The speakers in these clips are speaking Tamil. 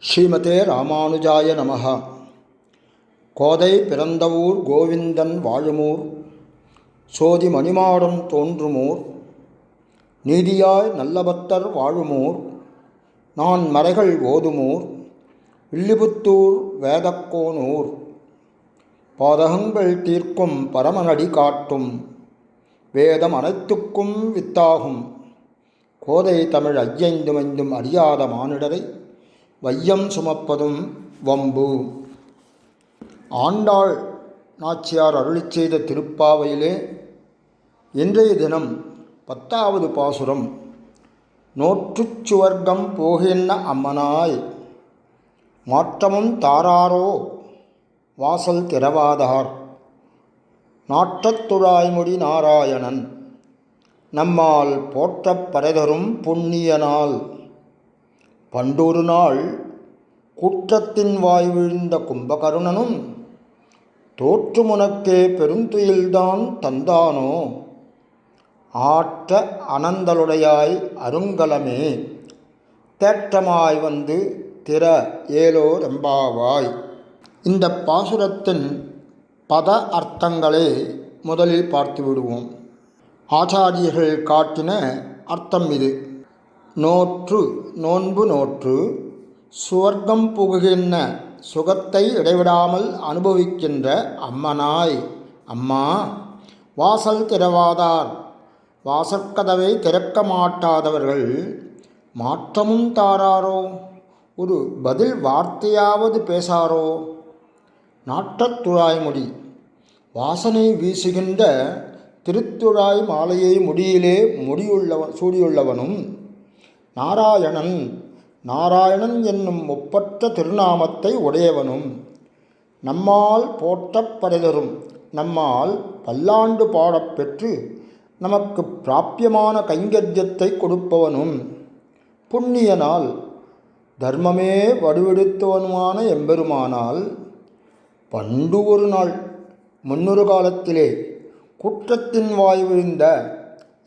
ஸ்ரீமதே ராமானுஜாய நமஹ. கோதை பிறந்தவூர் கோவிந்தன் வாழுமூர், சோதி மணிமாடம் தோன்றுமூர், நீதியாய் நல்லபத்தர் வாழுமூர், நான் மறைகள் ஓதுமூர், வில்லிபுத்தூர் வேதக்கோனூர், பாதகங்கள் தீர்க்கும் பரமனடி காட்டும், வேதம் அனைத்துக்கும் வித்தாகும், கோதை தமிழ் ஐயைந்துமைந்தும் அறியாத மானிடரை வையம் சுமப்பதும் வம்பு. ஆண்டாள் நாச்சியார் அருளிச் செய்த திருப்பாவையிலே இன்றைய தினம் 10வது பாசுரம். நோற்றுச் சுவர்க்கம் போகின்ற அம்மனாய், மாற்றமும் தாராரோ வாசல் திறவாதார், நாற்றத்துழாய்முடி நாராயணன், நம்மால் போற்றப் பறைதரும் புண்ணியனால், பண்டொரு நாள் குற்றத்தின் வாய் விழுந்த கும்பகருணனும், தோற்றுமுனக்கே பெருந்துயில்தான் தந்தானோ, ஆற்ற அனந்தலுடையாய் அருங்கலமே, தேற்றமாய் வந்து திற ஏலோ ரெம்பாவாய். இந்த பாசுரத்தின் பத அர்த்தங்களை முதலில் பார்த்து விடுவோம். ஆச்சாரியர்கள் காட்டின அர்த்தம் இது. நோற்று நோன்பு நோற்று சுவர்க்கம் புகுகின்ற சுகத்தை இடைவிடாமல் அனுபவிக்கின்ற அம்மனாய், அம்மா, வாசல் திறவாதார், வாசற்கதவை திறக்க மாட்டாதவர்கள், மாற்றமும் தாராரோ, ஒரு பதில் வார்த்தையாவது பேசாரோ, நாற்றத்துழாய்முடி, வாசனை வீசுகின்ற திருத்துழாய் மாலையை முடியிலே சூடியுள்ளவனும், நாராயணன், நாராயணன் என்னும் ஒப்பற்ற திருநாமத்தை உடையவனும், நம்மால் போற்றப் பறைதரும், நம்மால் பல்லாண்டு பாடப்பெற்று நமக்கு பிராப்பியமான கைங்கரியத்தை கொடுப்பவனும், புண்ணியனால் தர்மமே வடிவெடுத்தவனுமான எம்பெருமானால், பண்டு ஒரு நாள் முன்னொரு காலத்திலே குற்றத்தின் வாய் விழுந்த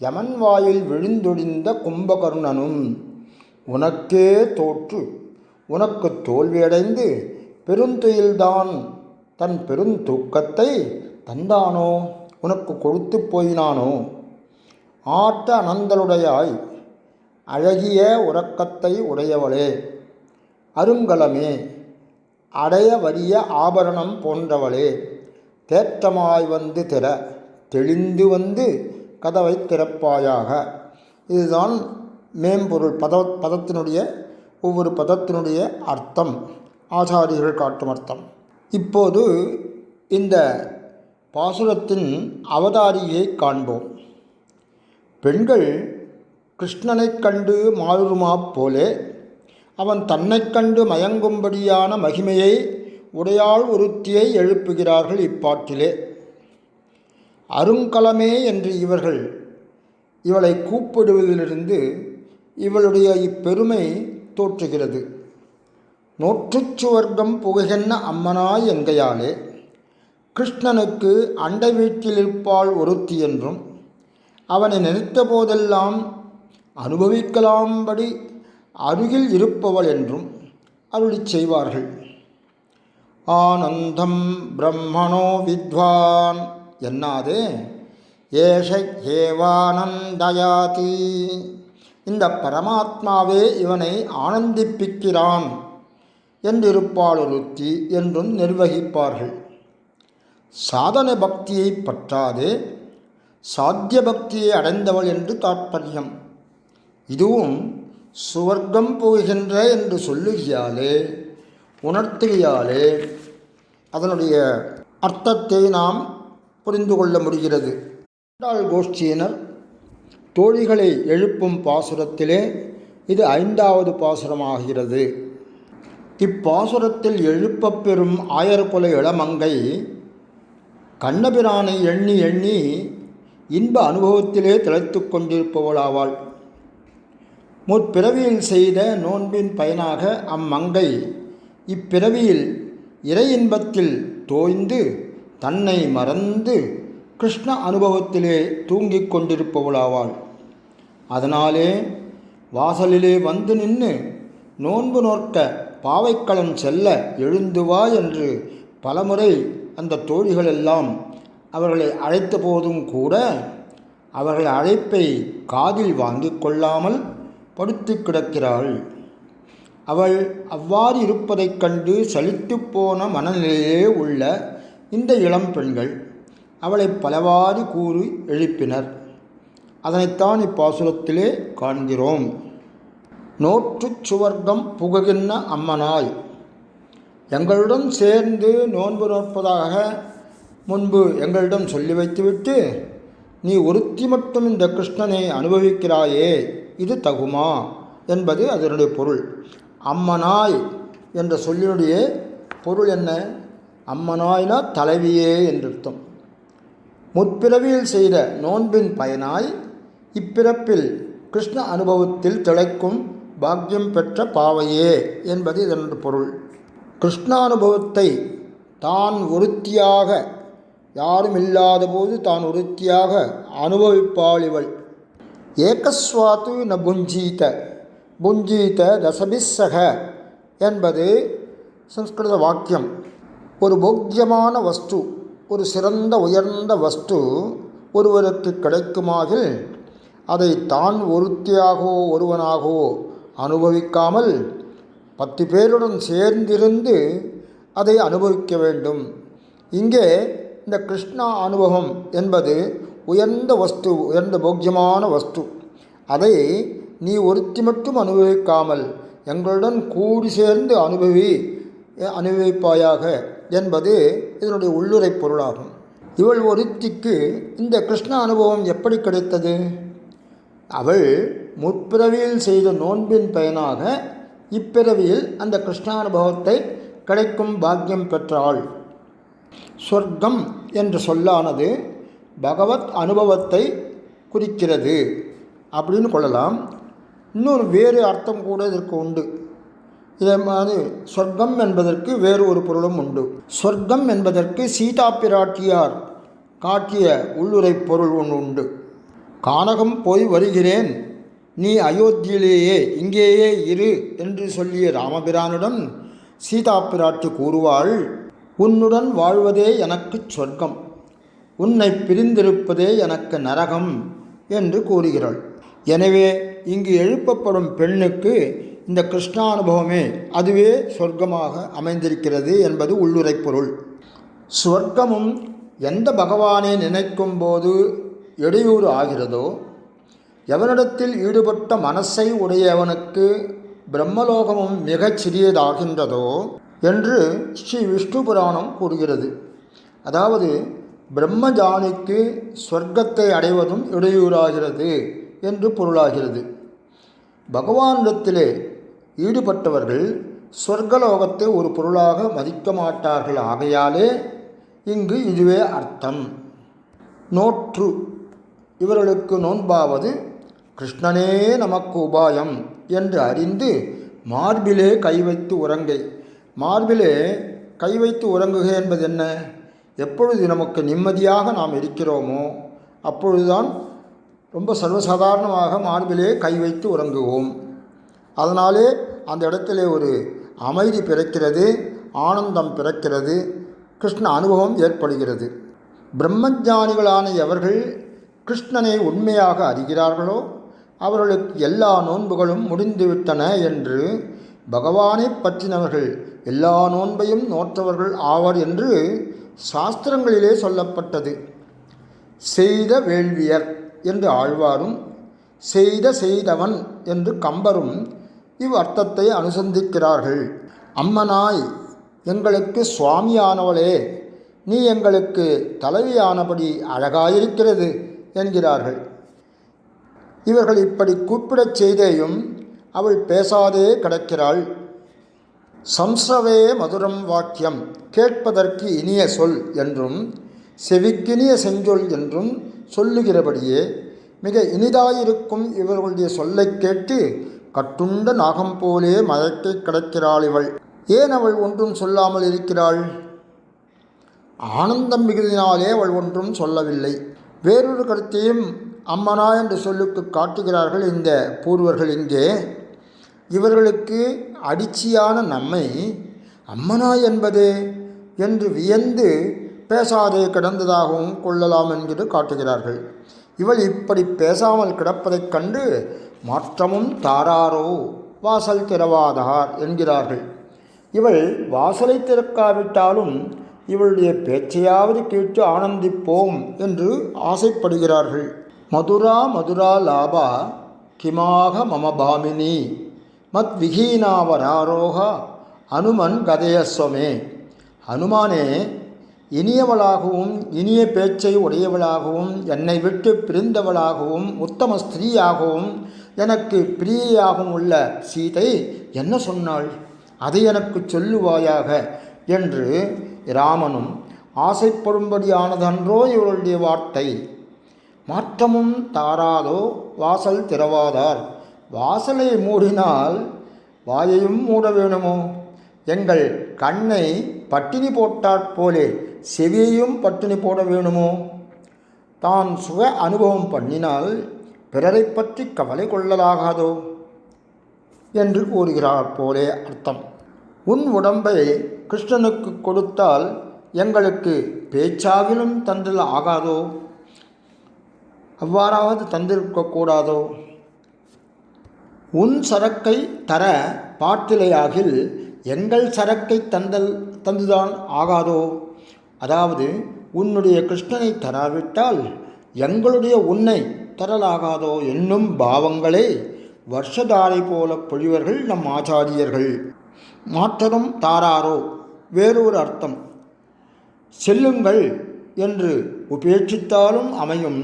யமன் வாயில் விழுந்தொழிந்த கும்பகருணனும், உனக்கே தோற்று உனக்கு தோல்வியடைந்து பெருந்துயில்தான் தன் பெருந்தூக்கத்தை தந்தானோ, உனக்கு கொடுத்து போயினானோ, ஆற்ற அனந்தலுடையாய் அழகிய உறக்கத்தை உடையவளே, அருங்கலமே, அடைய வறிய ஆபரணம் போன்றவளே, தேற்றமாய் வந்து திற, தெளிந்து வந்து கதவை திறப்பாயாக. இதுதான் மேம்பொருள். பதத்தினுடைய ஒவ்வொரு பதத்தினுடைய அர்த்தம், ஆச்சாரியர்கள் காட்டும் அர்த்தம். இப்போது இந்த பாசுரத்தின் அவதாரியை காண்போம். பெண்கள் கிருஷ்ணனைக் கண்டு மாறுமா போலே அவன் தன்னைக் கண்டு மயங்கும்படியான மகிமையை உடையாள் ஒருத்தியை எழுப்புகிறார்கள் இப்பாட்டிலே. அருங்கலமே என்று இவளை கூப்பிடுவதிலிருந்து இவளுடைய இப்பெருமை தோற்றுகிறது. நோற்றுச் சுவர்க்கம் புகுகின்ற அம்மனாய் என்கையாலே கிருஷ்ணனுக்கு அண்டை வீட்டில் இருப்பாள் ஒருத்தி என்றும், அவனை நினைத்த போதெல்லாம் அனுபவிக்கலாம்படி அருகில் இருப்பவள் என்றும் அருளிச் செய்வார்கள். ஆனந்தம் பிரம்மணோ வித்வான் என்னாதே ஏஷ ஏவானந்தயாதி, இந்த பரமாத்மாவே இவனை ஆனந்திப்பிக்கிறான் என்றிருப்பாள் ஒருத்தி என்றும் நிர்வகிப்பார்கள். சாதன பக்தியை பற்றாதே சாத்திய பக்தியை அடைந்தவள் என்று தாற்பயம். இதுவும் சுவர்க்கம் போகின்ற என்று சொல்லுகியாலே, உணர்த்துகையாலே அதனுடைய அர்த்தத்தை நாம் புரிந்து கொள்ள முடிகிறது. ஆண்டாள் கோஷ்டியினர் தோழிகளை எழுப்பும் பாசுரத்திலே இது 5வது பாசுரமாகிறது. இப்பாசுரத்தில் எழுப்பப்பெறும் ஆயர்குல இளமங்கை கண்ணபிரானை எண்ணி எண்ணி இன்ப அனுபவத்திலே திளைத்து கொண்டிருப்பவளாவாள். முற்பிறவியில் செய்த நோன்பின் பயனாக அம்மங்கை இப்பிறவியில் இறை இன்பத்தில் தோய்ந்து தன்னை மறந்து கிருஷ்ண அனுபவத்திலே தூங்கிக் கொண்டிருப்பவளாவாள். அதனாலே வாசலிலே வந்து நின்று நோன்பு நோற்க பாவைக்களம் செல்ல எழுந்து வா என்று பலமுறை அந்த தோழிகளெல்லாம் அவர்களை அழைத்த போதும் கூட அவர்கள் அழைப்பை காதில் வாங்கி கொள்ளாமல் படுத்து கிடக்கிறாள். அவள் அவ்வாறு இருப்பதைக் கண்டு சலித்து போன மனநிலையிலே உள்ள இந்த இளம் பெண்கள் அவளை பலவாறு கூறி எழுப்பினர். அதனைத்தான் இப்பாசுரத்திலே காண்கிறோம். நோற்றுச் சுவர்க்கம் புகுகின்ற அம்மனாய், எங்களுடன் சேர்ந்து நோன்பு நோற்பதாக முன்பு எங்களிடம் சொல்லி வைத்துவிட்டு நீ ஒருத்தி மட்டும் இந்த கிருஷ்ணனை அனுபவிக்கிறாயே, இது தகுமா என்பது அதனுடைய பொருள். அம்மனாய் என்ற சொல்லினுடைய பொருள் என்ன? அம்மனாய்னா தலைவியே என்றர்த்தம். முற்பிறவியில் செய்த நோன்பின் பயனாய் இப்பிறப்பில் கிருஷ்ண அனுபவத்தில் திளைக்கும் பாக்கியம் பெற்ற பாவையே என்பது இதனுடைய பொருள். கிருஷ்ணானுபவத்தை தான் ஒருத்தியாக, யாரும் இல்லாத போது தான் ஒருத்தியாக அனுபவிப்பாள் இவள். ஏகஸ்வாத்து ந புஞ்சீத புஞ்சீத ரசபிஸ்ஸக என்பது சம்ஸ்கிருத வாக்கியம். ஒரு போக்கியமான வஸ்து, ஒரு சிறந்த உயர்ந்த வஸ்து ஒருவருக்கு கிடைக்குமாகில் அதை தான் ஒருத்தியாகவோ ஒருவனாகவோ அனுபவிக்காமல் 10 பேருடன் சேர்ந்திருந்து அதை அனுபவிக்க வேண்டும். இங்கே இந்த கிருஷ்ணா அனுபவம் என்பது உயர்ந்த வஸ்து, உயர்ந்த போக்கியமான வஸ்து. அதை நீ ஒருத்தி மட்டும் அனுபவிக்காமல் எங்களுடன் கூடி சேர்ந்து அனுபவிப்பாயாக என்பது இதனுடைய உள்ளுரை பொருளாகும். இவள் ஒருத்திக்கு இந்த கிருஷ்ண அனுபவம் எப்படி கிடைத்தது? அவள் முற்பிறவியில் செய்த நோன்பின் பயனாக இப்பிறவியில் அந்த கிருஷ்ணானுபவத்தை கிடைக்கும் பாக்கியம் பெற்றாள். சொர்க்கம் என்ற சொல்லானது பகவத் அனுபவத்தை குறிக்கிறது அப்படின்னு கொள்ளலாம். இன்னொரு வேறு அர்த்தம் கூட இதற்கு உண்டு. இதே மாதிரி சொர்க்கம் என்பதற்கு வேறு ஒரு பொருளும் உண்டு. சொர்க்கம் என்பதற்கு சீதா பிராட்டியார் காட்டிய உள்ளுரை பொருள் ஒன்று உண்டு. கானகம் போய் வருகிறேன், நீ அயோத்தியிலேயே இங்கேயே இரு என்று சொல்லிய ராமபிரானுடன் சீதா பிராட்டி கூறுவாள், உன்னுடன் வாழ்வதே எனக்கு சொர்க்கம், உன்னை பிரிந்திருப்பதே எனக்கு நரகம் என்று கூறுகிறாள். எனவே இங்கு எழுப்பப்படும் பெண்ணுக்கு இந்த கிருஷ்ணானுபவமே அதுவே சொர்க்கமாக அமைந்திருக்கிறது என்பது உள்ளுரை பொருள். சொர்க்கமும் எந்த பகவானை நினைக்கும் போது இடையூறு ஆகிறதோ, எவனிடத்தில் ஈடுபட்ட மனசை உடையவனுக்கு பிரம்மலோகமும் மிகச் சிறியதாகின்றதோ என்று ஸ்ரீ விஷ்ணு புராணம் கூறுகிறது. அதாவது பிரம்மஜானிக்கு சொர்க்கத்தை அடைவதும் இடையூறாகிறது என்று பொருளாகிறது. பகவானிடத்திலே ஈடுபட்டவர்கள் சொர்க்கலோகத்தை ஒரு பொருளாக மதிக்க மாட்டார்கள். ஆகையாலே இங்கு இதுவே அர்த்தம். நோற்று, இவர்களுக்கு நோன்பாவது கிருஷ்ணனே நமக்கு உபாயம் என்று அறிந்து மார்பிலே கை வைத்து உறங்கை. மார்பிலே கை வைத்து உறங்குக என்பது என்ன? எப்பொழுது நமக்கு நிம்மதியாக நாம் இருக்கிறோமோ அப்பொழுதுதான் ரொம்ப சர்வசாதாரணமாக மார்பிலே கை வைத்து உறங்குவோம். அதனாலே அந்த இடத்திலே ஒரு அமைதி பிறக்கிறது, ஆனந்தம் பிறக்கிறது, கிருஷ்ண அனுபவம் ஏற்படுகிறது. பிரம்மஞானிகளான எவர்கள் கிருஷ்ணனை உண்மையாக அறிகிறார்களோ அவர்களுக்கு எல்லா நோன்புகளும் முடிந்துவிட்டன என்று, பகவானை பற்றினவர்கள் எல்லா நோன்பையும் நோற்றவர்கள் ஆவர் என்று சாஸ்திரங்களிலே சொல்லப்பட்டது. செய்த வேள்வியர் என்று ஆழ்வாரும், செய்தவன் என்று கம்பரும் இவ் அர்த்தத்தை அனுசந்திக்கிறார்கள். அம்மனாய், எங்களுக்கு சுவாமியானவளே, நீ எங்களுக்கு தலைவியானபடி அழகாயிருக்கிறது என்கிறார்கள். இவர்கள் இப்படி கூப்பிடச் செய்தேயும் அவள் பேசாதே கிடக்கிறாள். சம்சவே மதுரம் வாக்கியம், கேட்பதற்கு இனிய சொல் என்றும் செவிக்கினிய செஞ்சொல் என்றும் சொல்லுகிறபடியே மிக இனிதாயிருக்கும் இவர்களுடைய சொல்லை கேட்டு கட்டுண்ட நாகம் போலே மயக்கி கிடக்கிறாள் இவள். ஏன் அவள் ஒன்றும் சொல்லாமல் இருக்கிறாள்? ஆனந்தம் மிகுதினாலே அவள் ஒன்றும் சொல்லவில்லை. வேறொரு கருத்தையும் அம்மனா என்ற சொல்லுக்கு காட்டுகிறார்கள் இந்த பூர்வர்கள். இங்கே இவர்களுக்கு அடிச்சியான நம்மை அம்மனா என்பது என்று வியந்து பேசாதே கிடந்ததாகவும் கொள்ளலாம் என்று காட்டுகிறார்கள். இவள் இப்படி பேசாமல் கிடப்பதைக் கண்டு மாற்றமும் தாராரோ வாசல் திறவாதார் என்கிறார்கள். இவள் வாசலை திறக்காவிட்டாலும் இவளுடைய பேச்சையாவது கேட்டு ஆனந்திப்போம் என்று ஆசைப்படுகிறார்கள். மதுரா மதுரா லாபா கிமாக மமபாமினி மத் விகீனாவராரோக அனுமன் கதயஸ்வமே. அனுமானே, இனியவளாகவும் இனிய பேச்சை உடையவளாகவும் என்னை விட்டு பிரிந்தவளாகவும் உத்தம ஸ்திரீயாகவும் எனக்கு பிரியையாகவும் உள்ள சீதை என்ன சொன்னாள்? அதை எனக்கு சொல்லுவாயாக என்று ராமனும் ஆசைப்படும்படியானதன்றோ இவருடைய வார்த்தை. மாற்றமும் தாராதோ வாசல் திறவாதார். வாசலை மூடினால் வாயையும் மூட வேணுமோ? எங்கள் கண்ணை பட்டினி போட்டாற்போலே செவியையும் பட்டினி போட வேணுமோ? தான் சுக அனுபவம் பண்ணினால் பிறரை பற்றி கவலை கொள்ளலாகாதோ என்று கூறுகிறார் போலே அர்த்தம். உன் உடம்பை கிருஷ்ணனுக்கு கொடுத்தால் எங்களுக்கு பேச்சாகிலும் தந்தல் ஆகாதோ? அவ்வாறாவது தந்திருக்கக்கூடாதோ? உன் சரக்கை தர பார்த்திலையாகில் எங்கள் சரக்கை தந்துதான் ஆகாதோ? அதாவது உன்னுடைய கிருஷ்ணனை தராவிட்டால் எங்களுடைய உன்னை தரலாகாதோ என்னும் பாவங்களே வருஷதாரை போல பொழிவர்கள் நம் ஆச்சாரியர்கள். மாற்றரும் தாராரோ வேறொரு அர்த்தம். செல்லுங்கள் என்று உபேட்சித்தாலும் அமையும்,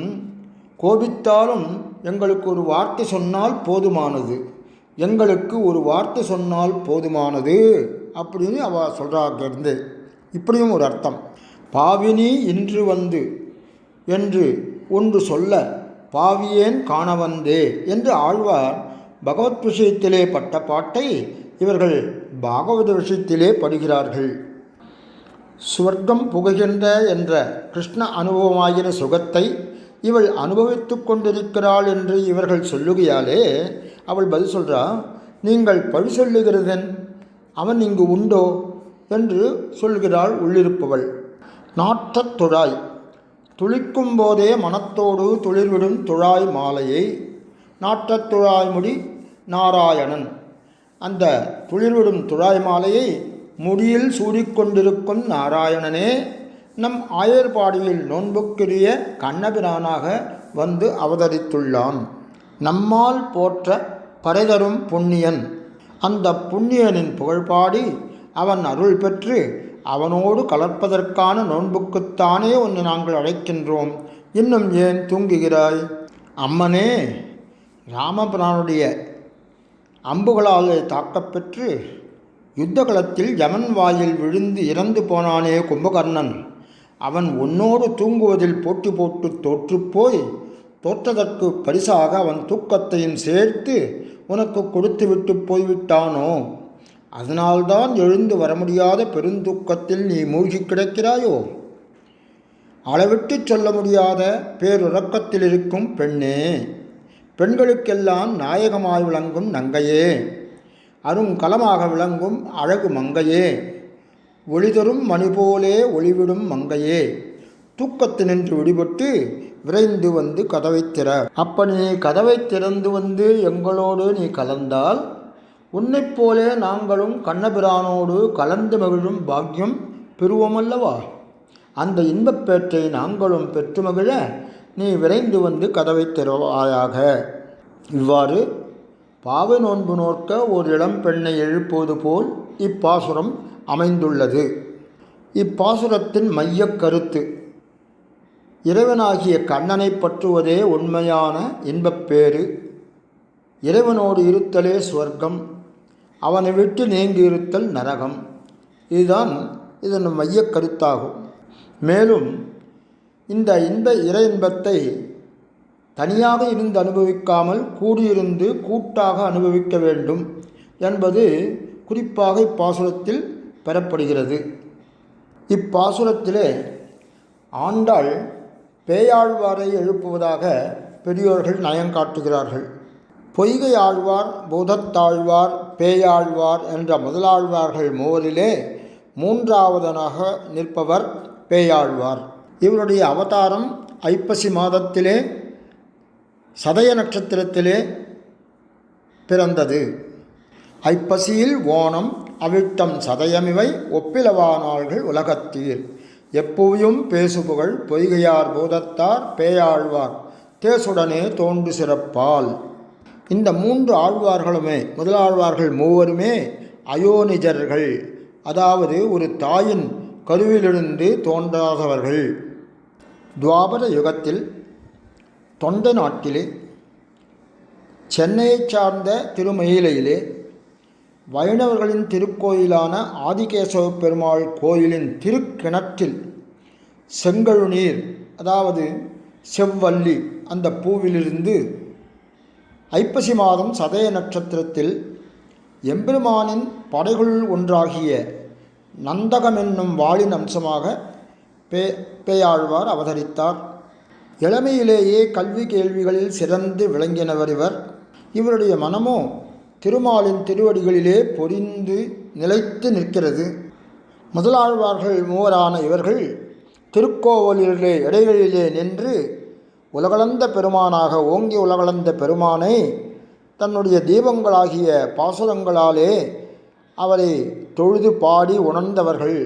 கோபித்தாலும் எங்களுக்கு ஒரு வார்த்தை சொன்னால் போதுமானது, எங்களுக்கு ஒரு வார்த்தை சொன்னால் போதுமானது அப்படின்னு அவள் சொல்கிறாங்க. இப்படியும் ஒரு அர்த்தம். பாவினி இன்று வந்து என்று ஒன்று சொல்ல பாவியேன் காண வந்தே என்று ஆழ்வார் பகவத் விஷயத்திலே பட்ட பாட்டை இவர்கள் பாகவத விஷயத்திலே படுகிறார்கள். சுவர்க்கம் புகுகின்ற என்ற கிருஷ்ண அனுபவமாகிற சுகத்தை இவள் அனுபவித்து கொண்டிருக்கிறாள் என்று இவர்கள் சொல்லுகையாலே அவள் பதில் சொல்கிறா, நீங்கள் பழி சொல்லுகிறதன், அவன் இங்கு உண்டோ என்று சொல்கிறாள் உள்ளிருப்பவள். நாற்றத் துழாய் துளிக்கும் போதே மனத்தோடு துளிர்விடும் துழாய் மாலையை நாற்றத் துழாய்முடி நாராயணன். அந்த துளிர்விடும் துழாய் மாலையை முடியில் சூடிக்கொண்டிருக்கும் நாராயணனே நம் ஆயர்பாடியில் நோன்புக்குரிய கண்ணபிரானாக வந்து அவதரித்துள்ளான். நம்மால் போற்ற பறைதரும் புண்ணியன். அந்த புண்ணியனின் புகழ்பாடி அவன் அருள் பெற்று அவனோடு கலப்பதற்கான நோன்புக்குத்தானே உன்னை நாங்கள் அழைக்கின்றோம். இன்னும் ஏன் தூங்குகிறாய்? அம்மனே, ராமபிரானுடைய அம்புகளால் தாக்கப்பெற்று யுத்த களத்தில் யமன் வாயில் விழுந்து இறந்து போனானே கும்பகர்ணன், அவன் உன்னோடு தூங்குவதில் போட்டி போட்டு தோற்றுப்போய் தோற்றதற்கு பரிசாக அவன் தூக்கத்தையும் சேர்த்து உனக்கு கொடுத்துவிட்டு போய்விட்டானோ? அதனால்தான் எழுந்து வர முடியாத பெருந்தூக்கத்தில் நீ மூழ்கி கிடக்கிறாயோ? அளவிட்டு சொல்ல முடியாத பேருறக்கத்தில் இருக்கும் பெண்ணே, பெண்களுக்கெல்லாம் நாயகமாய் விளங்கும் நங்கையே, அருங்கலமாக விளங்கும் அழகு மங்கையே, ஒளிதரும் மணி போலே ஒளிவிடும் மங்கையே, தூக்கத்தினின்று விடுபட்டு விரைந்து வந்து கதவை திற. அப்ப நீ கதவை திறந்து வந்து எங்களோடு நீ கலந்தால் உன்னைப் போலே நாங்களும் கண்ணபிரானோடு கலந்து மகிழும் பாக்கியம் பெறுவோமல்லவா? அந்த இன்பப்பேற்றை நாங்களும் பெற்று மகிழ நீ விரைந்து வந்து கதவை திறவாயாக. இவ்வாறு பாவை நோன்பு நோக்க ஒரு இளம் பெண்ணை எழுப்புவது போல் இப்பாசுரம் அமைந்துள்ளது. இப்பாசுரத்தின் மையக் கருத்து இறைவனாகிய கண்ணனை பற்றுவதே உண்மையான இன்பப்பேறு. இறைவனோடு இருத்தலே சுவர்க்கம், அவனை விட்டு நீங்கி இருத்தல் நரகம். இதுதான் இதன் மையக் கருத்தாகும். மேலும் இந்த இறை இன்பத்தை தனியாக இருந்து அனுபவிக்காமல் கூடியிருந்து கூட்டாக அனுபவிக்க வேண்டும் என்பது குறிப்பாக இப்பாசுரத்தில் பெறப்படுகிறது. இப்பாசுரத்திலே ஆண்டாள் பேயாழ்வாரை எழுப்புவதாக பெரியோர்கள் நயங்காட்டுகிறார்கள். பொய்கை ஆழ்வார், பூதத்தாழ்வார், பேயாழ்வார் என்ற முதலாழ்வார்கள் மூவரிலே மூன்றாவதனாக நிற்பவர் பேயாழ்வார். இவருடைய அவதாரம் ஐப்பசி மாதத்திலே சதய நட்சத்திரத்திலே பிறந்தது. ஐப்பசியில் ஓணம், அவிட்டம் சதயமிவை ஒப்பிலவா நாள்கள் உலகத்தீர். எப்போயும் பேசுபுகழ் பொய்கையார், பூதத்தார், பேயாழ்வார் தேசுடனே தோன்று சிறப்பால். இந்த மூன்று ஆழ்வார்களுமே, முதலாழ்வார்கள் மூவருமே அயோனிஜர்கள், அதாவது ஒரு தாயின் கருவிலிருந்து தோன்றாதவர்கள். துவாபர யுகத்தில் தொண்டை நாட்டிலே சென்னையை சார்ந்த திருமயிலையிலே வைணவர்களின் திருக்கோயிலான ஆதிகேசவ பெருமாள் கோயிலின் திருக்கிணற்றில் செங்கழுநீர், அதாவது செவ்வல்லி, அந்த பூவிலிருந்து ஐப்பசி மாதம் சதய நட்சத்திரத்தில் எம்பெருமானின் படைகளுள் ஒன்றாகிய நந்தகம் என்னும் வாளின் அம்சமாக பேயாழ்வார் அவதரித்தார். இளமையிலேயே கல்வி கேள்விகளில் சிறந்து விளங்கினவர் இவர். இவருடைய மனமோ திருமாலின் திருவடிகளிலே பொறிந்து நிலைத்து நிற்கிறது. முதலாழ்வார்கள் மூவரான இவர்கள் திருக்கோவலிலே இடைகளிலே நின்று உலகளந்த பெருமானாக ஓங்கி உலகளந்த பெருமானை தன்னுடைய தீபங்களாகிய பாசுரங்களாலே அவரை தொழுது பாடி உணர்ந்தவர்கள்.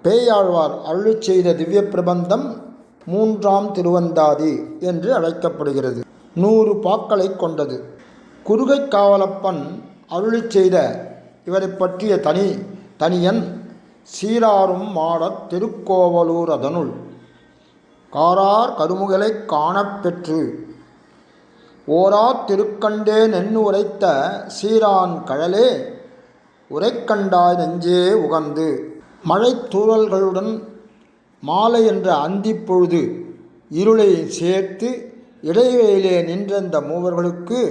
பேயாழ்வார் அருளிச் செய்த திவ்ய பிரபந்தம் 3ஆம் திருவந்தாதி என்று அழைக்கப்படுகிறது. 100 பாக்களை கொண்டது. குருகை காவலப்பன் அருளிச் செய்த இவரை பற்றிய தனியன் சீராரும் மாடத் திருக்கோவலூர் அதனுள் காரார் கருமுகலை காணப்பெற்று ஓரா திருக்கண்டேன் என்று உரைத்த சீரான் கழலே உரைக்கண்டாய் நெஞ்சே உகந்து. மழை தூறல்களுடன் மாலை என்ற அந்திப்பொழுது இருளை சேர்த்து இடைவெளியிலே நின்ற இந்த மூவர்களுக்கு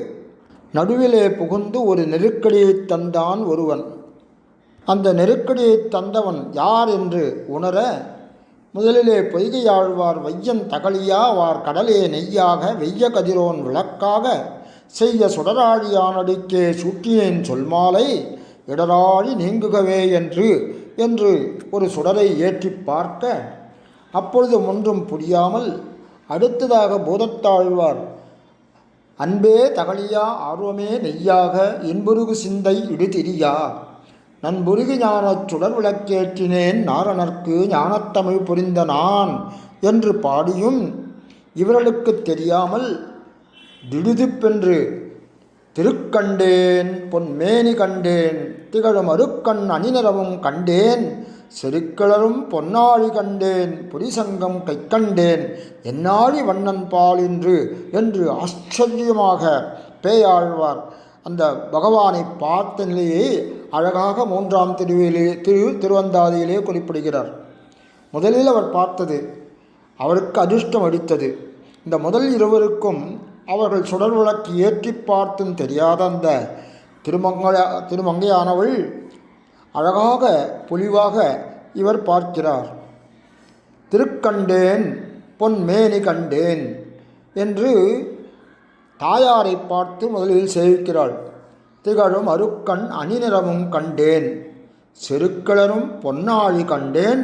நடுவிலே புகுந்து ஒரு நெருக்கடியை தந்தான் ஒருவன். அந்த நெருக்கடியை தந்தவன் யார் என்று உணர முதலிலே பொய்கையாழ்வார் வையன் தகழியா வார் கடலே நெய்யாக வெய்ய கதிரோன் விளக்காக செய்ய சுடராழியானடிக்கே சூட்டியேன் சொல்மாலை இடராழி நீங்குகவே என்று ஒரு சுடரை ஏற்றி பார்க்க அப்பொழுது ஒன்றும் புரியாமல் அடுத்ததாக பூதத்தாழ்வார் அன்பே தகழியா ஆர்வமே நெய்யாக இன்புருகு சிந்தை இடுதிரியா நண்புருகு ஞானச் சுடர் விளக்கேற்றினேன் நாரணர்க்கு ஞானத்தமிழ் புரிந்த நான் என்று பாடியும் இவர்களுக்கு தெரியாமல் திடுதிப்பென்று திருக்கண்டேன் பொன்மேனி கண்டேன் திகழும் அருக்கண் அணிநிறமும் கண்டேன் செருக்கிளரும் பொன்னாழி கண்டேன் புரிசங்கம் கைக்கண்டேன் என்னாழி வண்ணன் பால் என்று ஆச்சரியமாக பேயாழ்வார் அந்த பகவானை பார்த்த நிலையை அழகாக 3ஆம் திருவந்தாதியிலே குறிப்பிடுகிறார். முதலில் அவர் பார்த்தது அவருக்கு அதிர்ஷ்டம் அளித்தது. இந்த முதல் இருவருக்கும் அவர்கள் சுடர் விளக்கு ஏற்றி பார்த்தும் தெரியாத அந்த திருமங்கையானவள் அழகாக பொலிவாக இவர் பார்க்கிறார். திருக்கண்டேன் பொன்மேனி கண்டேன் என்று தாயாரை பார்த்து முதலில் சேவிக்கிறாள். திகழும் அருக்கண் அணிநிறமும் கண்டேன் செருக்கிளரும் பொன்னாழி கண்டேன்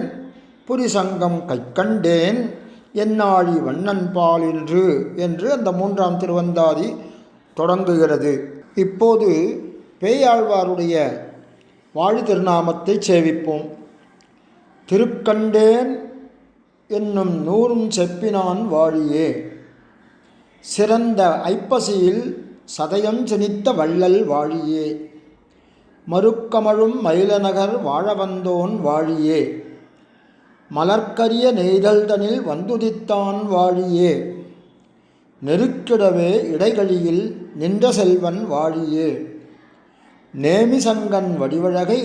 புரிசங்கம் கைக்கண்டேன் என்னாழி வண்ணன் பால் என்று அந்த 3ஆம் திருவந்தாதி தொடங்குகிறது. இப்போது பேயாழ்வாருடைய வாழி திருநாமத்தை சேவிப்போம். திருக்கண்டேன் என்னும் 100 செப்பினான் வாழியே சிறந்த ஐப்பசியில் சதயம் செனித்த வள்ளல் வாழியே மறுக்கமழும் மயிலநகர் வாழ வந்தோன் வாழியே மலர்க்கரிய நெய்தல்தனில் வந்துதித்தான் வாழியே நெருக்கிடவே இடைகழியில் நின்ற செல்வன் வாழியே நேமிசங்கன் வடிவழகை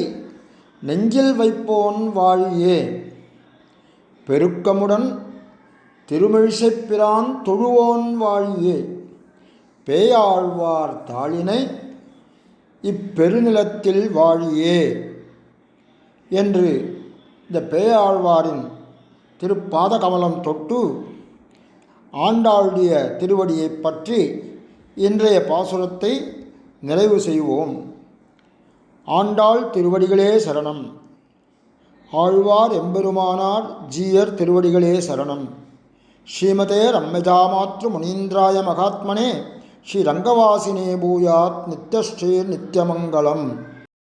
நெஞ்சில் வைப்போன் வாழியே பெருக்கமுடன் திருமிழிசைப்பிரான் தொழுவோன் வாழியே பேயாழ்வார் தாளினை இப்பெருநிலத்தில் வாழியே என்று இந்த பேயாழ்வாரின் திருப்பாத கமலம் தொட்டு ஆண்டாளுடைய திருவடியை பற்றி இன்றைய பாசுரத்தை நிறைவு செய்வோம். ஆண்டாள் திருவடிகளே சரணம். ஆழ்வார் எம்பெருமானார் ஜீயர் திருவடிகளே சரணம். ஸ்ரீமதே ரம்யஜாமாத்ரு முனீந்திராய மகாத்மனே ஸ்ரீ ரங்கவாசினே பூயாத் நித்யஸ்ரீர் நித்யமங்கலம்.